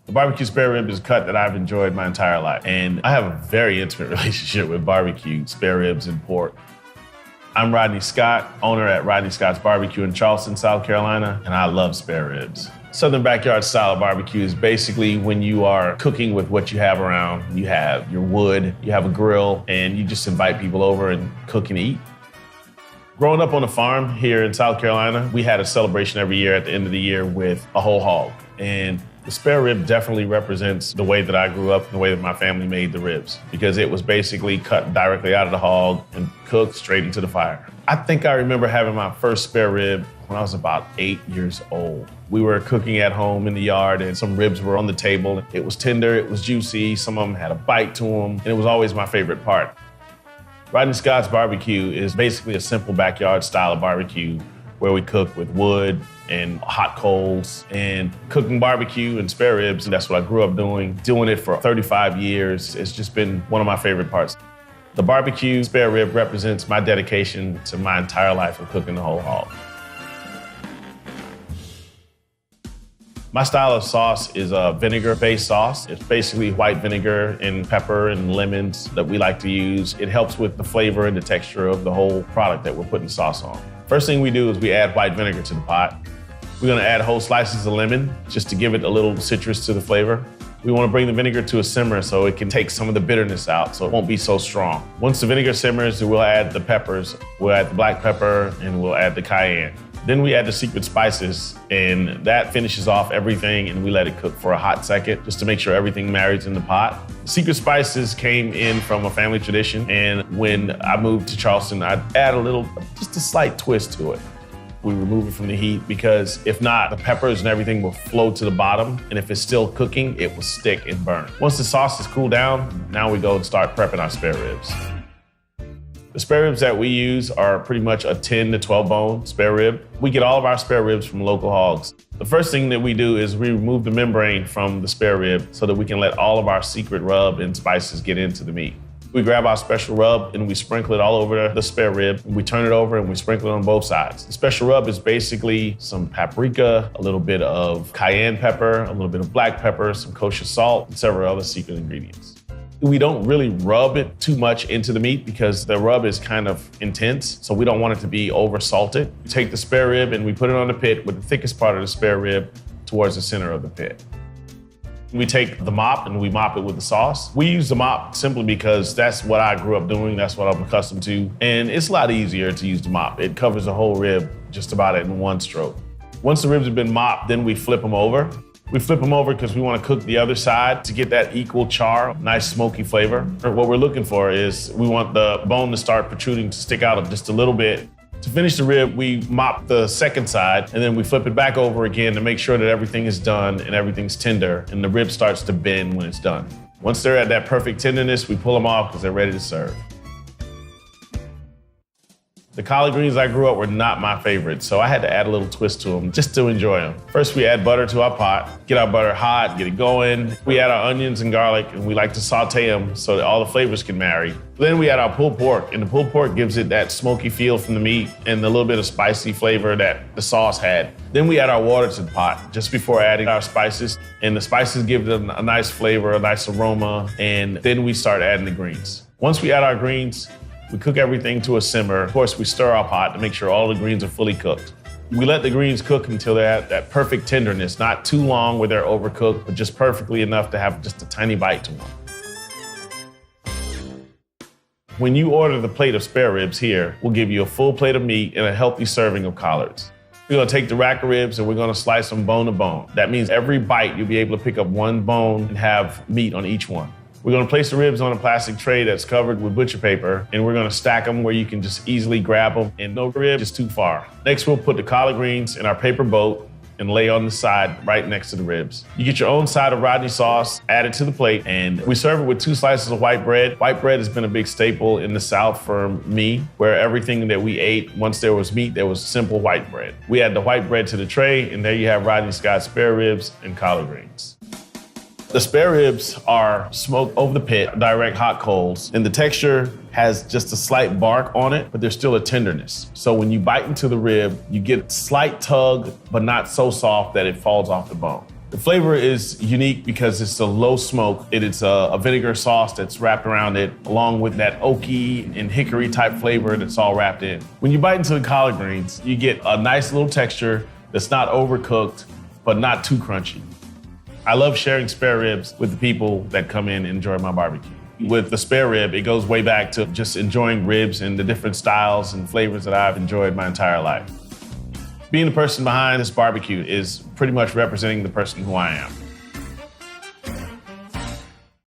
The barbecue spare rib is a cut that I've enjoyed my entire life, and I have a very intimate relationship with barbecue, spare ribs, and pork. I'm Rodney Scott, owner at Rodney Scott's BBQ in Charleston, South Carolina, and I love spare ribs. Southern backyard style of barbecue is basically when you are cooking with what you have around. You have your wood, you have a grill, and you just invite people over and cook and eat. Growing up on a farm here in South Carolina, we had a celebration every year at the end of the year with a whole hog. And the spare rib definitely represents the way that I grew up, the way that my family made the ribs, because it was basically cut directly out of the hog and cooked straight into the fire. I think I remember having my first spare rib when I was about 8 years old. We were cooking at home in the yard and some ribs were on the table. It was tender, it was juicy, some of them had a bite to them, and it was always my favorite part. Rodney Scott's BBQ is basically a simple backyard style of barbecue where we cook with wood and hot coals and cooking barbecue and spare ribs. And that's what I grew up doing. Doing it for 35 years. It's just been one of my favorite parts. The barbecue spare rib represents my dedication to my entire life of cooking the whole hog. My style of sauce is a vinegar-based sauce. It's basically white vinegar and pepper and lemons that we like to use. It helps with the flavor and the texture of the whole product that we're putting sauce on. First thing we do is we add white vinegar to the pot. We're gonna add whole slices of lemon just to give it a little citrus to the flavor. We wanna bring the vinegar to a simmer so it can take some of the bitterness out so it won't be so strong. Once the vinegar simmers, we'll add the peppers. We'll add the black pepper and we'll add the cayenne. Then we add the secret spices, and that finishes off everything, and we let it cook for a hot second just to make sure everything marries in the pot. Secret spices came in from a family tradition, and when I moved to Charleston, I'd add just a slight twist to it. We remove it from the heat because if not, the peppers and everything will flow to the bottom, and if it's still cooking, it will stick and burn. Once the sauce is cooled down, now we go and start prepping our spare ribs. The spare ribs that we use are pretty much a 10 to 12 bone spare rib. We get all of our spare ribs from local hogs. The first thing that we do is we remove the membrane from the spare rib so that we can let all of our secret rub and spices get into the meat. We grab our special rub and we sprinkle it all over the spare rib. We turn it over and we sprinkle it on both sides. The special rub is basically some paprika, a little bit of cayenne pepper, a little bit of black pepper, some kosher salt, and several other secret ingredients. We don't really rub it too much into the meat because the rub is kind of intense, so we don't want it to be over salted. We take the spare rib and we put it on the pit with the thickest part of the spare rib towards the center of the pit. We take the mop and we mop it with the sauce. We use the mop simply because that's what I grew up doing, that's what I'm accustomed to, and it's a lot easier to use the mop. It covers the whole rib just about in one stroke. Once the ribs have been mopped, then we flip them over. We flip them over because we want to cook the other side to get that equal char, nice smoky flavor. What we're looking for is we want the bone to start protruding, to stick out just a little bit. To finish the rib, we mop the second side and then we flip it back over again to make sure that everything is done and everything's tender and the rib starts to bend when it's done. Once they're at that perfect tenderness, we pull them off because they're ready to serve. The collard greens I grew up were not my favorite, so I had to add a little twist to them just to enjoy them. First, we add butter to our pot, get our butter hot, get it going. We add our onions and garlic, and we like to saute them so that all the flavors can marry. Then we add our pulled pork, and the pulled pork gives it that smoky feel from the meat and the little bit of spicy flavor that the sauce had. Then we add our water to the pot just before adding our spices, and the spices give them a nice flavor, a nice aroma, and then we start adding the greens. Once we add our greens, we cook everything to a simmer. Of course, we stir our pot to make sure all the greens are fully cooked. We let the greens cook until they're at that perfect tenderness, not too long where they're overcooked, but just perfectly enough to have just a tiny bite to them. When you order the plate of spare ribs here, we'll give you a full plate of meat and a healthy serving of collards. We're gonna take the rack of ribs and we're gonna slice them bone to bone. That means every bite you'll be able to pick up one bone and have meat on each one. We're gonna place the ribs on a plastic tray that's covered with butcher paper, and we're gonna stack them where you can just easily grab them and no rib is too far. Next, we'll put the collard greens in our paper boat and lay on the side right next to the ribs. You get your own side of Rodney sauce, add it to the plate, and we serve it with 2 slices of white bread. White bread has been a big staple in the South for me, where everything that we ate, once there was meat, there was simple white bread. We add the white bread to the tray, and there you have Rodney Scott spare ribs and collard greens. The spare ribs are smoked over the pit, direct hot coals, and the texture has just a slight bark on it, but there's still a tenderness. So when you bite into the rib, you get a slight tug, but not so soft that it falls off the bone. The flavor is unique because it's a low smoke. It's a vinegar sauce that's wrapped around it, along with that oaky and hickory type flavor that's all wrapped in. When you bite into the collard greens, you get a nice little texture that's not overcooked, but not too crunchy. I love sharing spare ribs with the people that come in and enjoy my barbecue. With the spare rib, it goes way back to just enjoying ribs and the different styles and flavors that I've enjoyed my entire life. Being the person behind this barbecue is pretty much representing the person who I am.